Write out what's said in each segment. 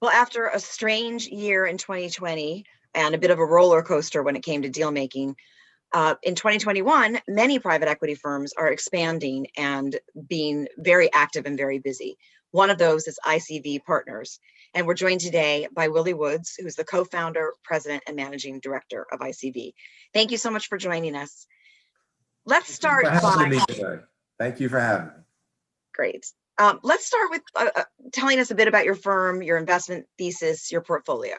Well, after a strange year in 2020 and a bit of a roller coaster when it came to deal making, in 2021, many private equity firms are expanding and being very active and very busy. One of those is ICV Partners. And we're joined today by Willie Woods, who's the co-founder, president, and managing director of ICV. Thank you so much for joining us. Let's start by... Thank you for having me. Great. Let's start with telling us a bit about your firm, your investment thesis, your portfolio.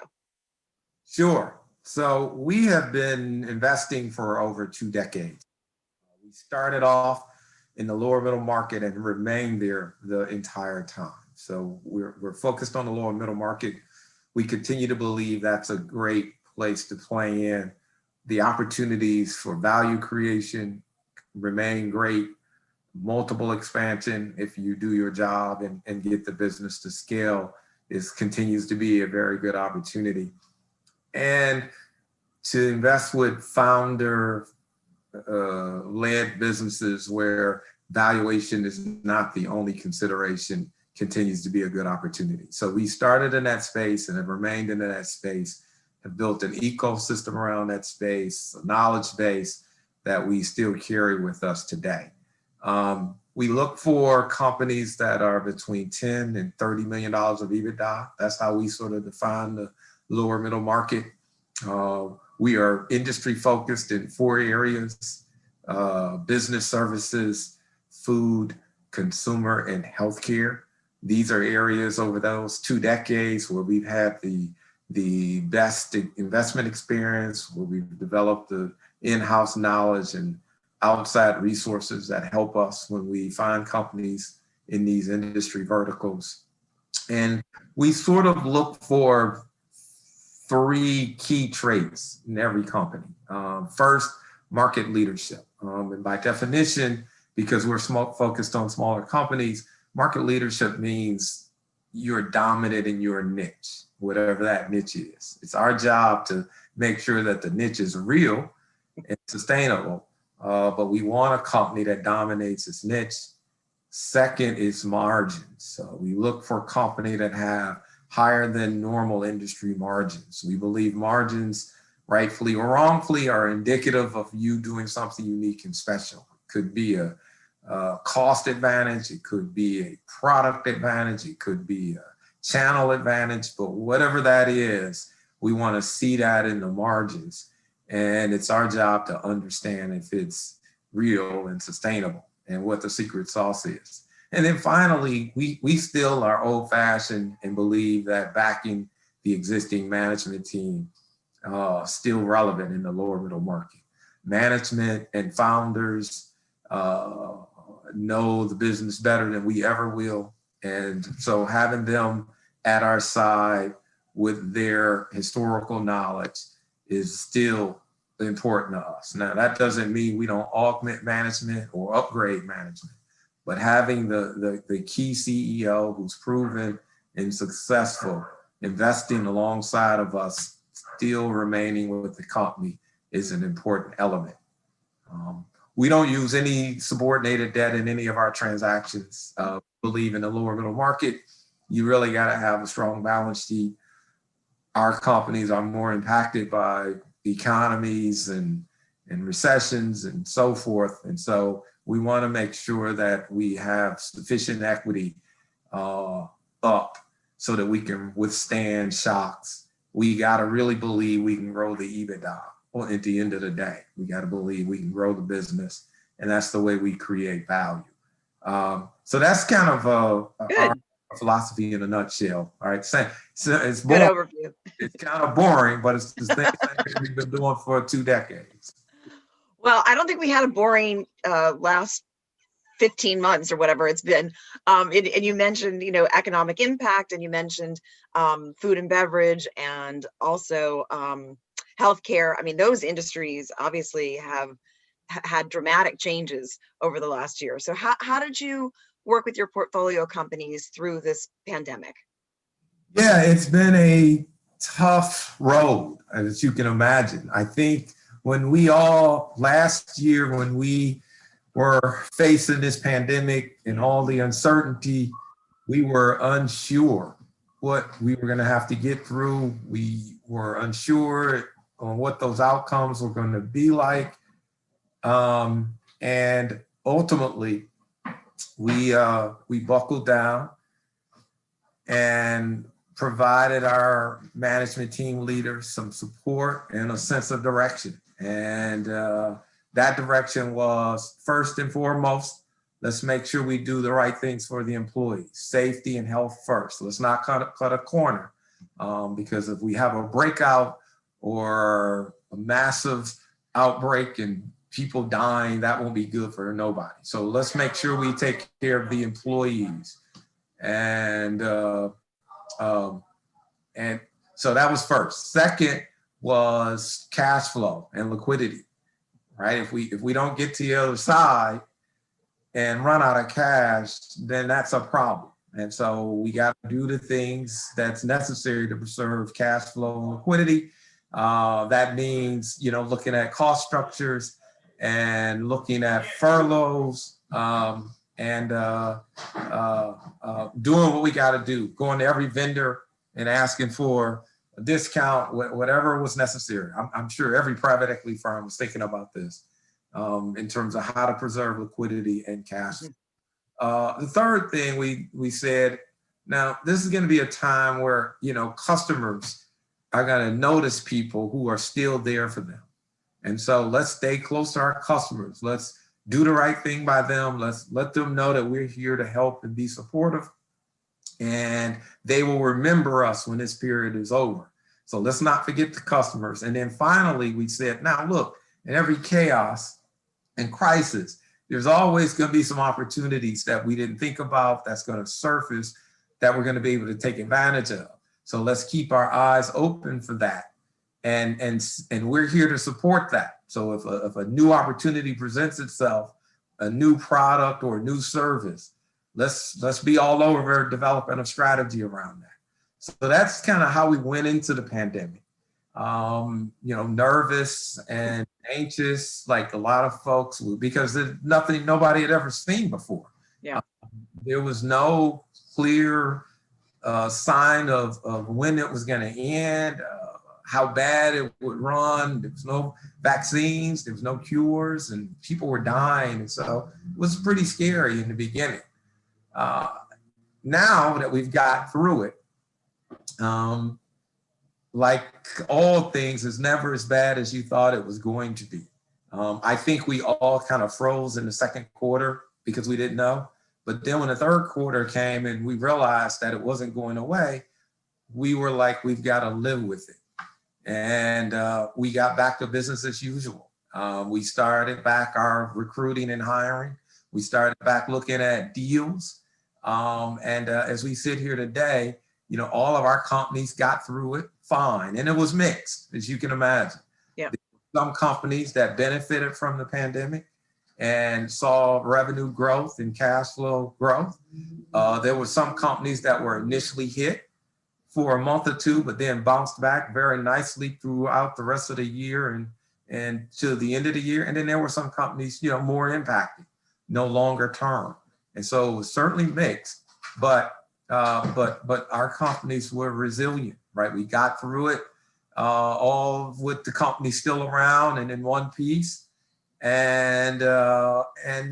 Sure. So we have been investing for over 2 decades. We started off in the lower middle market and remained there the entire time. So we're focused on the lower middle market. We continue to believe that's a great place to play in. The opportunities for value creation remain great. Multiple expansion, if you do your job and get the business to scale, continues to be a very good opportunity. And to invest with founder led businesses where valuation is not the only consideration continues to be a good opportunity. So we started in that space and have remained in that space, have built an ecosystem around that space, a knowledge base that we still carry with us today. We look for companies that are between 10 and $30 million of EBITDA. That's how we sort of define the lower middle market. We are industry focused in 4 areas: business services, food, consumer, and healthcare. These are areas over those 2 decades where we've had the best investment experience, where we've developed the in-house knowledge and outside resources that help us when we find companies in these industry verticals. And we sort of look for 3 key traits in every company. First, market leadership. And by definition, because we're focused on smaller companies, market leadership means you're dominant in your niche, whatever that niche is. It's our job to make sure that the niche is real and sustainable. But we want a company that dominates its niche. Second is margins. So we look for a company that have higher than normal industry margins. We believe margins, rightfully or wrongfully, are indicative of you doing something unique and special. It could be a cost advantage, it could be a product advantage, it could be a channel advantage, but whatever that is, we want to see that in the margins. And it's our job to understand if it's real and sustainable and what the secret sauce is. And then finally, we still are old fashioned and believe that backing the existing management team still relevant in the lower middle market. Management and founders know the business better than we ever will. And so having them at our side with their historical knowledge is still important to us. Now, that doesn't mean we don't augment management or upgrade management, but having the key CEO who's proven and successful, investing alongside of us, still remaining with the company is an important element. We don't use any subordinated debt in any of our transactions. Believe in the lower middle market, you really got to have a strong balance sheet. Our companies are more impacted by economies and recessions and so forth. And so we want to make sure that we have sufficient equity up so that we can withstand shocks. We got to really believe we can grow the EBITDA. Well, at the end of the day, we got to believe we can grow the business, and that's the way we create value. So that's kind of our philosophy in a nutshell. All right, so it's good overview. It's kind of boring, but it's the same thing we've been doing for 2 decades. Well, I don't think we had a boring last 15 months or whatever it's been. And you mentioned, economic impact, and you mentioned food and beverage, and also healthcare. I mean, those industries obviously have had dramatic changes over the last year. So how did you work with your portfolio companies through this pandemic? Yeah, it's been a tough road, as you can imagine. I think last year, when we were facing this pandemic and all the uncertainty, we were unsure what we were going to have to get through. We were unsure on what those outcomes were going to be like. And ultimately, we buckled down and provided our management team leaders some support and a sense of direction. And that direction was, first and foremost, let's make sure we do the right things for the employees. Safety and health first. Let's not cut a corner, because if we have a breakout or a massive outbreak and people dying, that won't be good for nobody. So let's make sure we take care of the employees. And so that was first. Second was cash flow and liquidity, right? If we don't get to the other side and run out of cash, then that's a problem. And so we got to do the things that's necessary to preserve cash flow and liquidity. That means, looking at cost structures and looking at furloughs, and doing what we got to do, going to every vendor and asking for a discount, whatever was necessary. I'm sure every private equity firm was thinking about this in terms of how to preserve liquidity and cash. The third thing we said, now this is going to be a time where, customers are going to notice people who are still there for them. And so let's stay close to our customers. Let's do the right thing by them. Let's let them know that we're here to help and be supportive. And they will remember us when this period is over. So let's not forget the customers. And then finally, we said, now look, in every chaos and crisis, there's always going to be some opportunities that we didn't think about that's going to surface that we're going to be able to take advantage of. So let's keep our eyes open for that. And we're here to support that. So if a new opportunity presents itself, a new product or a new service, let's be all over developing a strategy around that. So that's kind of how we went into the pandemic. Nervous and anxious, like a lot of folks, because there's nothing nobody had ever seen before. Yeah. There was no clear sign of when it was going to end. How bad it would run. There was no vaccines, there was no cures, and people were dying. And so it was pretty scary in the beginning. Now that we've got through it, like all things, is never as bad as you thought it was going to be. I think we all kind of froze in the second quarter because we didn't know. But then when the third quarter came and we realized that it wasn't going away, we were like, we've got to live with it. And we got back to business as usual. We started back our recruiting and hiring. We started back looking at deals. As we sit here today, all of our companies got through it fine. And it was mixed, as you can imagine. Yeah. Some companies that benefited from the pandemic and saw revenue growth and cash flow growth. There were some companies that were initially hit for a month or two, but then bounced back very nicely throughout the rest of the year and to the end of the year. And then there were some companies, more impacted, no longer term. And so it was certainly mixed, but our companies were resilient, right? We got through it all with the company still around and in one piece. And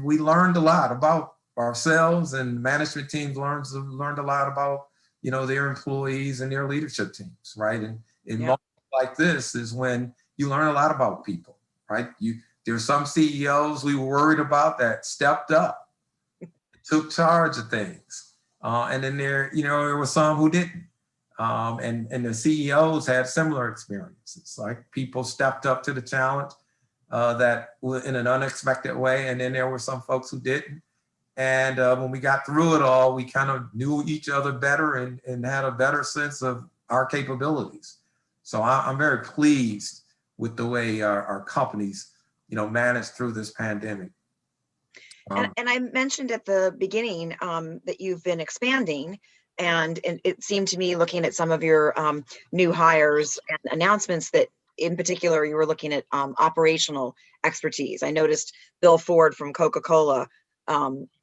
we learned a lot about ourselves, and management teams learned a lot about their employees and their leadership teams, right? And in moments like this is when you learn a lot about people, right? There's some CEOs we were worried about that stepped up, took charge of things. And then there were some who didn't. And the CEOs had similar experiences, like people stepped up to the challenge that in an unexpected way. And then there were some folks who didn't. And when we got through it all, we kind of knew each other better and had a better sense of our capabilities. So I'm very pleased with the way our companies, managed through this pandemic. And I mentioned at the beginning that you've been expanding, and it seemed to me, looking at some of your new hires and announcements, that in particular you were looking at operational expertise. I noticed Bill Ford from Coca-Cola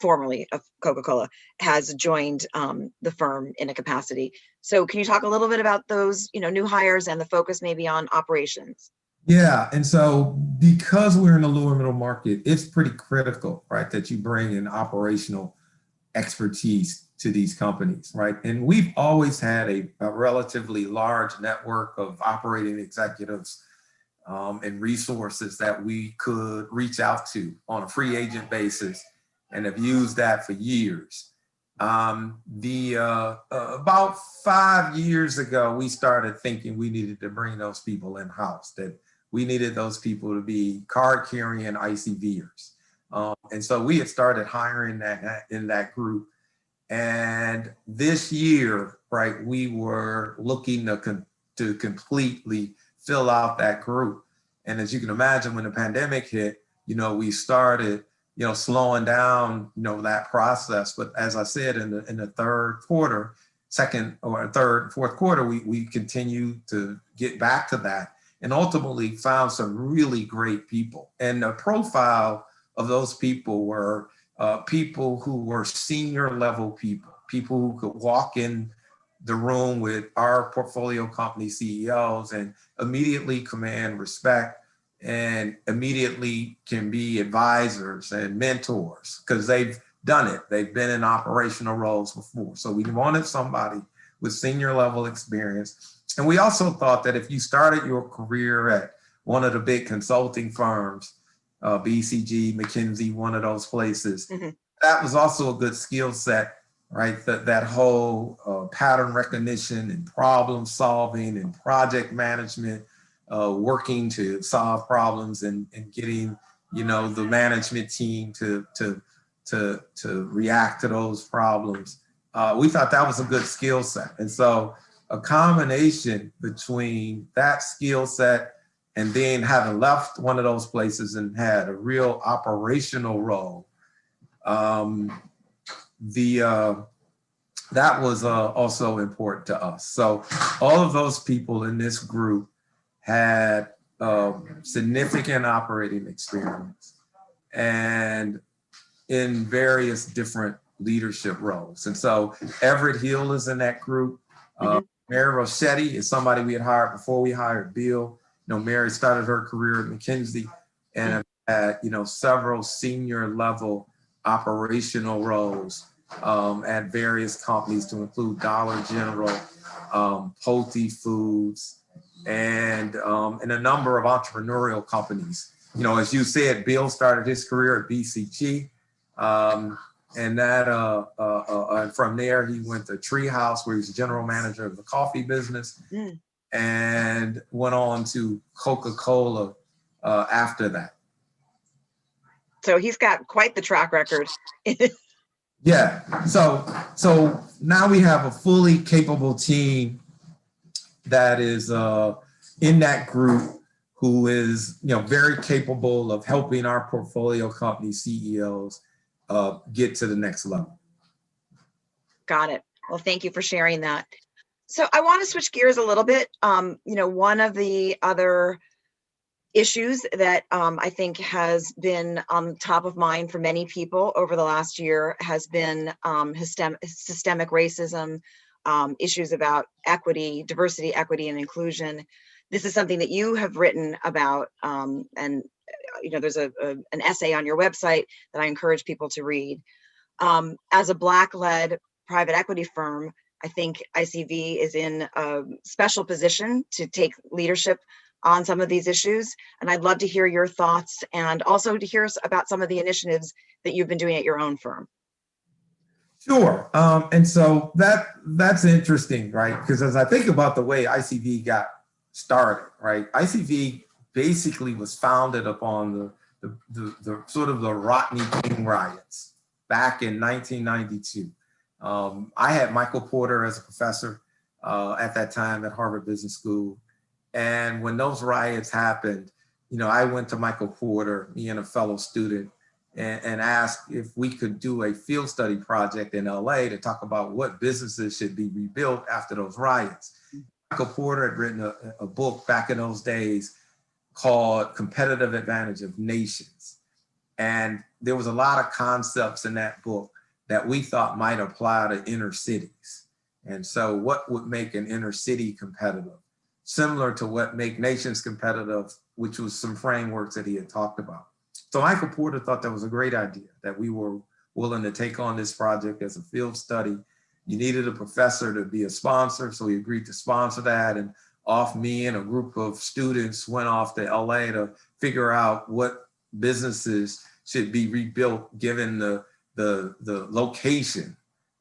formerly of Coca-Cola, has joined the firm in a capacity. So can you talk a little bit about those, new hires and the focus maybe on operations? Yeah, and so because we're in the lower middle market, it's pretty critical, right, that you bring in operational expertise to these companies, right? And we've always had a relatively large network of operating executives and resources that we could reach out to on a free agent basis, and have used that for years. About 5 years ago, we started thinking we needed to bring those people in-house, that we needed those people to be card-carrying ICVers. And so we had started hiring in that group. And this year, right, we were looking to completely fill out that group. And as you can imagine, when the pandemic hit, we started, slowing down, that process. But as I said, in the third quarter, third, fourth quarter, we continued to get back to that, and ultimately found some really great people. And the profile of those people were people who were senior level people who could walk in the room with our portfolio company CEOs and immediately command respect, and immediately can be advisors and mentors because they've done it. They've been in operational roles before. So we wanted somebody with senior level experience. And we also thought that if you started your career at one of the big consulting firms, BCG, McKinsey, one of those places, that was also a good skill set, right? That whole pattern recognition and problem solving and project management, working to solve problems and getting, the management team to react to those problems. We thought that was a good skill set. And so a combination between that skill set and then having left one of those places and had a real operational role, that was also important to us. So all of those people in this group had significant operating experience and in various different leadership roles. And so Everett Hill is in that group. Mary Rossetti is somebody we had hired before we hired Bill. Mary started her career at McKinsey and had, several senior level operational roles at various companies, to include Dollar General, Pulte Foods, and a number of entrepreneurial companies. As you said, Bill started his career at BCG, and that from there he went to Treehouse, where he was the general manager of the coffee business, and went on to Coca-Cola after that. So he's got quite the track record. Yeah. So now we have a fully capable team that is in that group, who is very capable of helping our portfolio company CEOs get to the next level. Got it. Well, thank you for sharing that. So I want to switch gears a little bit. One of the other issues that I think has been on top of mind for many people over the last year has been systemic racism, issues about equity, diversity, equity, and inclusion. This is something that you have written about, and there's an essay on your website that I encourage people to read. As a Black-led private equity firm, I think ICV is in a special position to take leadership on some of these issues. And I'd love to hear your thoughts, and also to hear about some of the initiatives that you've been doing at your own firm. Sure. And so that's interesting, right? Because as I think about the way ICV got started, right? ICV basically was founded upon the sort of the Rodney King riots back in 1992. I had Michael Porter as a professor at that time at Harvard Business School. And when those riots happened, I went to Michael Porter, me and a fellow student, and asked if we could do a field study project in LA to talk about what businesses should be rebuilt after those riots. Michael Porter had written a book back in those days called Competitive Advantage of Nations. And there was a lot of concepts in that book that we thought might apply to inner cities. And so what would make an inner city competitive? Similar to what make nations competitive, which was some frameworks that he had talked about. So Michael Porter thought that was a great idea, that we were willing to take on this project as a field study. You needed a professor to be a sponsor, so he agreed to sponsor that. And off me and a group of students went off to LA to figure out what businesses should be rebuilt given the location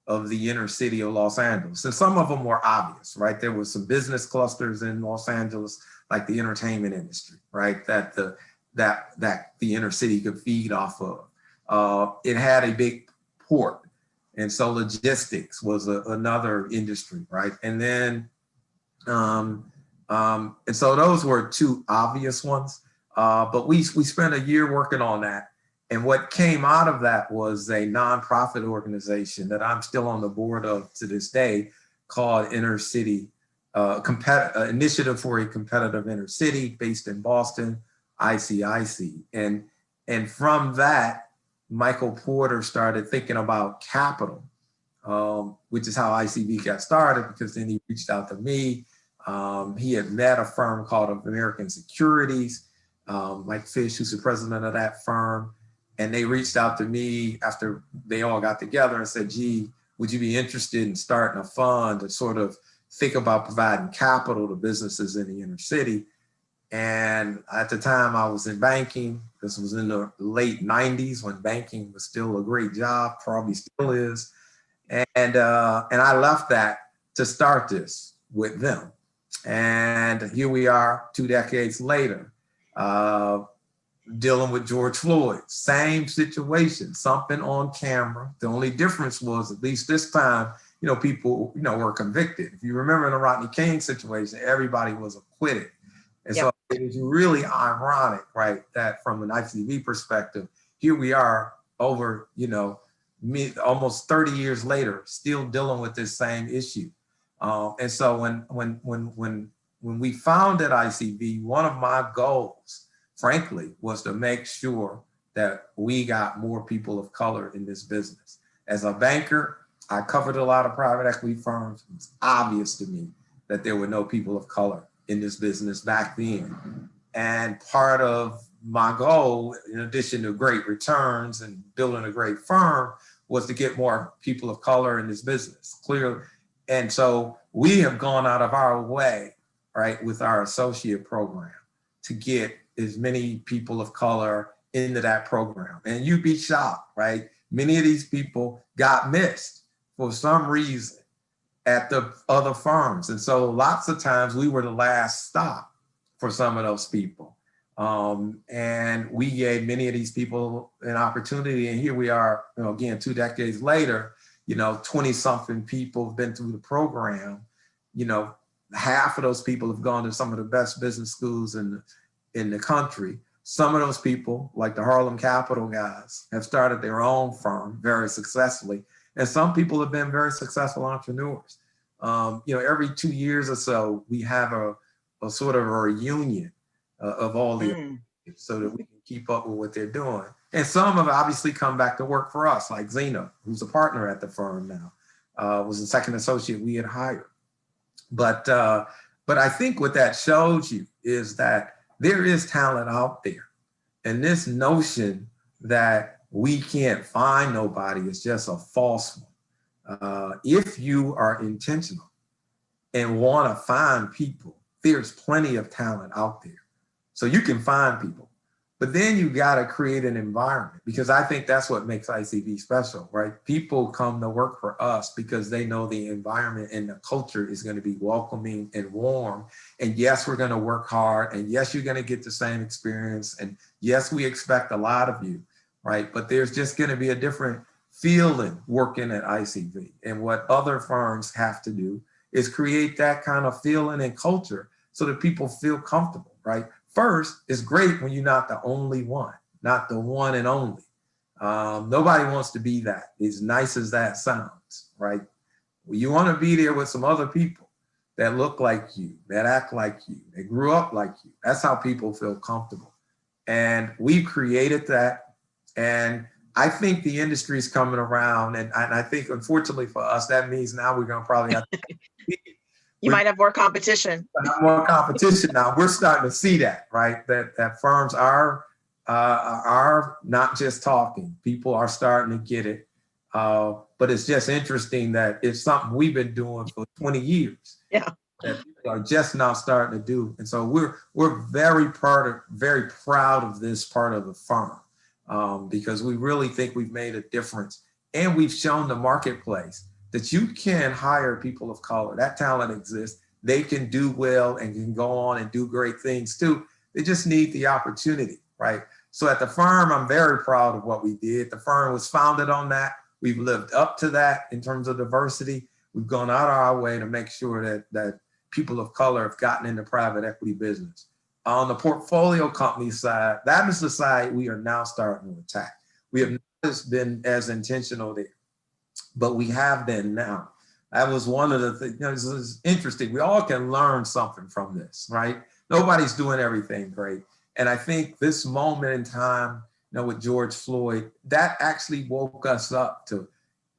of the inner city of Los Angeles. And some of them were obvious, right? There was some business clusters in Los Angeles, like the entertainment industry, right? That the inner city could feed off of. It had a big port. And so logistics was another industry, right? And then, and so those were two obvious ones. But we spent a year working on that. And what came out of that was a nonprofit organization that I'm still on the board of to this day, called Inner City Initiative for a Competitive Inner City, based in Boston, ICIC. And from that, Michael Porter started thinking about capital, which is how ICB got started, because then he reached out to me. He had met a firm called American Securities, Mike Fish, who's the president of that firm. And they reached out to me after they all got together and said, gee, would you be interested in starting a fund to sort of think about providing capital to businesses in the inner city? And at the time I was in banking. This was in the late 90s when banking was still a great job, probably still is. And I left that to start this with them. And here we are 2 decades later, dealing with George Floyd, same situation, something on camera. The only difference was, at least this time, people, were convicted. If you remember the Rodney King situation, everybody was acquitted. And so it was really ironic, right, that from an ICV perspective, here we are over, almost 30 years later, still dealing with this same issue. And so when we founded ICV, one of my goals, frankly, was to make sure that we got more people of color in this business. As a banker, I covered a lot of private equity firms. It's obvious to me that there were no people of color in this business back then. And part of my goal, in addition to great returns and building a great firm, was to get more people of color in this business, clearly. And so we have gone out of our way, right, with our associate program to get as many people of color into that program. And you'd be shocked, right? Many of these people got missed for some reason at the other firms. And so lots of times we were the last stop for some of those people. And we gave many of these people an opportunity. And here we are, again, 2 decades later, 20-something people have been through the program. Half of those people have gone to some of the best business schools in the country. Some of those people, like the Harlem Capital guys, have started their own firm very successfully. And some people have been very successful entrepreneurs. Every 2 years or so, we have a sort of a reunion of all the so that we can keep up with what they're doing. And some have obviously come back to work for us, like Zena, who's a partner at the firm now, was the second associate we had hired. But I think what that shows you is that there is talent out there. And this notion that we can't find nobody is just a false one. If you are intentional and want to find people, there's plenty of talent out there. So you can find people. But then you got to create an environment, because I think that's what makes ICV special, right? People come to work for us because they know the environment and the culture is going to be welcoming and warm. And yes, we're going to work hard. And yes, you're going to get the same experience. And yes, we expect a lot of you, right? But there's just going to be a different feeling working at ICV. And what other firms have to do is create that kind of feeling and culture so that people feel comfortable, right? First, it's great when you're not the only one, not the one and only. Nobody wants to be that, as nice as that sounds, right? Well, you want to be there with some other people that look like you, that act like you, that grew up like you. That's how people feel comfortable. And we created that. And I think the industry is coming around, and I think unfortunately for us, that means now we're going to probably have to You might have more competition. have more competition now. We're starting to see that, right? That firms are not just talking. People are starting to get it. But it's just interesting that it's something we've been doing for 20 years. Yeah. That people are just now starting to do. And so we're very proud of this part of the firm, because we really think we've made a difference. And we've shown the marketplace that you can hire people of color. That talent exists. They can do well and can go on and do great things too. They just need the opportunity, right? So at the firm, I'm very proud of what we did. The firm was founded on that. We've lived up to that in terms of diversity. We've gone out of our way to make sure that people of color have gotten into private equity business. On the portfolio company side, that is the side we are now starting to attack. We have not been as intentional there, but we have been now. That was one of the things, it's interesting. We all can learn something from this, right? Nobody's doing everything great. And I think this moment in time, with George Floyd, that actually woke us up to,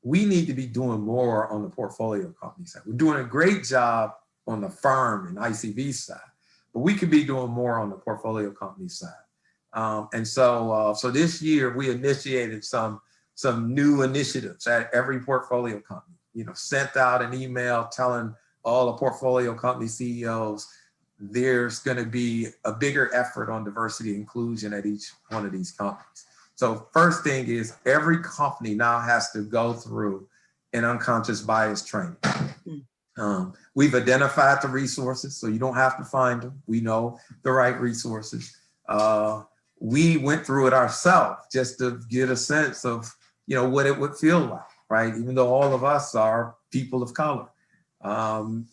we need to be doing more on the portfolio company side. We're doing a great job on the firm and ICV side, but we could be doing more on the portfolio company side. And so this year we initiated some new initiatives at every portfolio company, sent out an email telling all the portfolio company CEOs, there's going to be a bigger effort on diversity and inclusion at each one of these companies. So first thing is every company now has to go through an unconscious bias training. We've identified the resources, so you don't have to find them. We know the right resources. We went through it ourselves just to get a sense of, what it would feel like, right? Even though all of us are people of color. And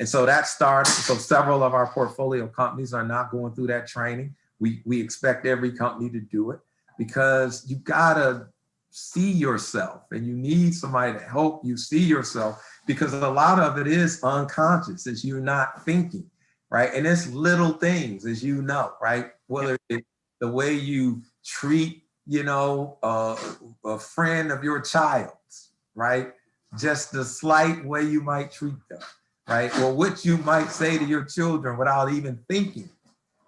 so that started. So several of our portfolio companies are now going through that training. We expect every company to do it because you gotta see yourself and you need somebody to help you see yourself, because a lot of it is unconscious, as you're not thinking, right? And it's little things, as you know, right? Whether it's the way you treat, a friend of your child's, right? Just the slight way you might treat them, right? Or what you might say to your children without even thinking,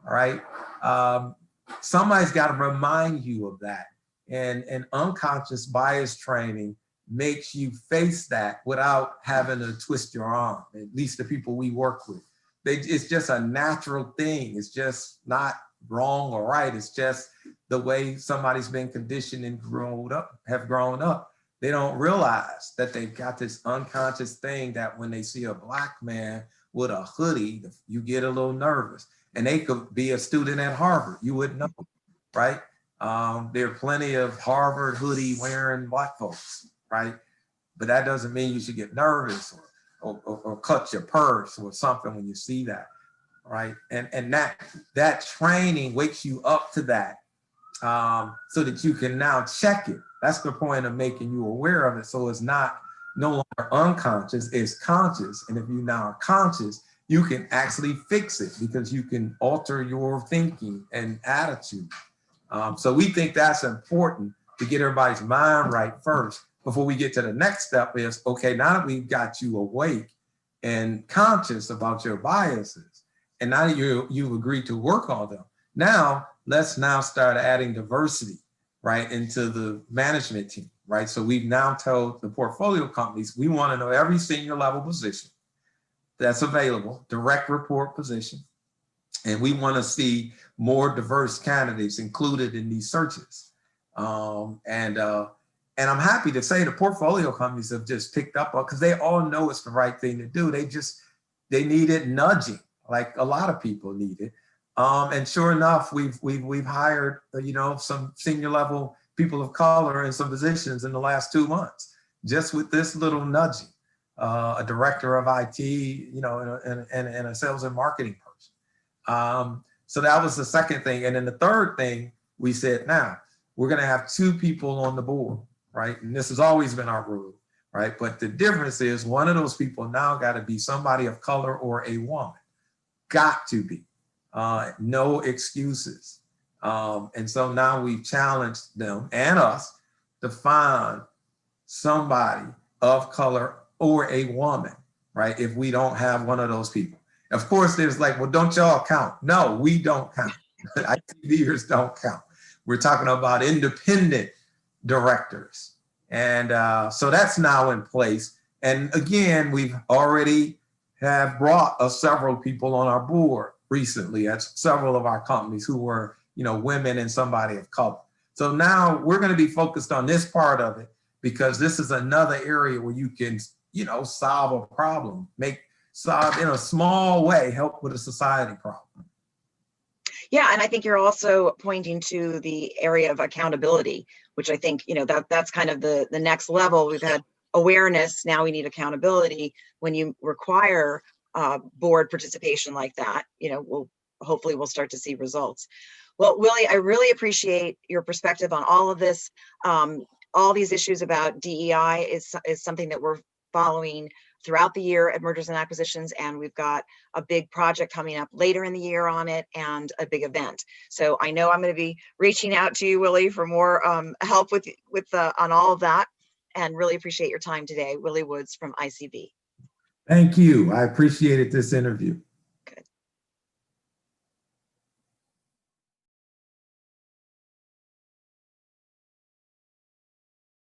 right? Somebody's got to remind you of that. And unconscious bias training makes you face that without having to twist your arm, at least the people we work with. It's just a natural thing. It's just not wrong or right. It's just the way somebody's been conditioned and have grown up. They don't realize that they've got this unconscious thing that when they see a Black man with a hoodie, you get a little nervous. And they could be a student at Harvard. You wouldn't know, right? There are plenty of Harvard hoodie wearing Black folks, right? But that doesn't mean you should get nervous or cut your purse or something when you see that, right? And that training wakes you up to that, so that you can now check it. That's the point of making you aware of it. So it's no longer unconscious, it's conscious. And if you now are conscious, you can actually fix it because you can alter your thinking and attitude. So we think that's important to get everybody's mind right first before we get to the next step is, okay, now that we've got you awake and conscious about your biases, and now that you've agreed to work on them, now let's start adding diversity, right, into the management team, right? So we've now told the portfolio companies, we want to know every senior level position that's available, direct report position. And we want to see more diverse candidates included in these searches. And I'm happy to say the portfolio companies have just picked up on, because they all know it's the right thing to do. They needed nudging, like a lot of people need it. And sure enough, we've hired, some senior level people of color in some positions in the last 2 months, just with this little nudging. A director of IT, and a sales and marketing person. So that was the second thing. And then the third thing, we said, now we're going to have 2 people on the board, right? And this has always been our rule, right? But the difference is one of those people now got to be somebody of color or a woman. Got to be. No excuses. And so now we've challenged them and us to find somebody of color or a woman, right? If we don't have one of those people. Of course, there's like, well, don't y'all count? No, we don't count. ITVers don't count. We're talking about independent directors. And so that's now in place. And again, we've already have brought several people on our board recently at several of our companies who were, women and somebody of color. So now we're going to be focused on this part of it because this is another area where you can, solve a problem, solve in a small way, help with a society problem. Yeah, and I think you're also pointing to the area of accountability, which I think, that's kind of the next level. We've had awareness, now we need accountability. When you require board participation like that, hopefully we'll start to see results. Well, Willie, I really appreciate your perspective on all of this. All these issues about DEI is something that we're following throughout the year at Mergers and Acquisitions, and we've got a big project coming up later in the year on it and a big event. So I know I'm going to be reaching out to you, Willie, for more help with on all of that, and really appreciate your time today. Willie Woods from ICB. Thank you. I appreciated this interview.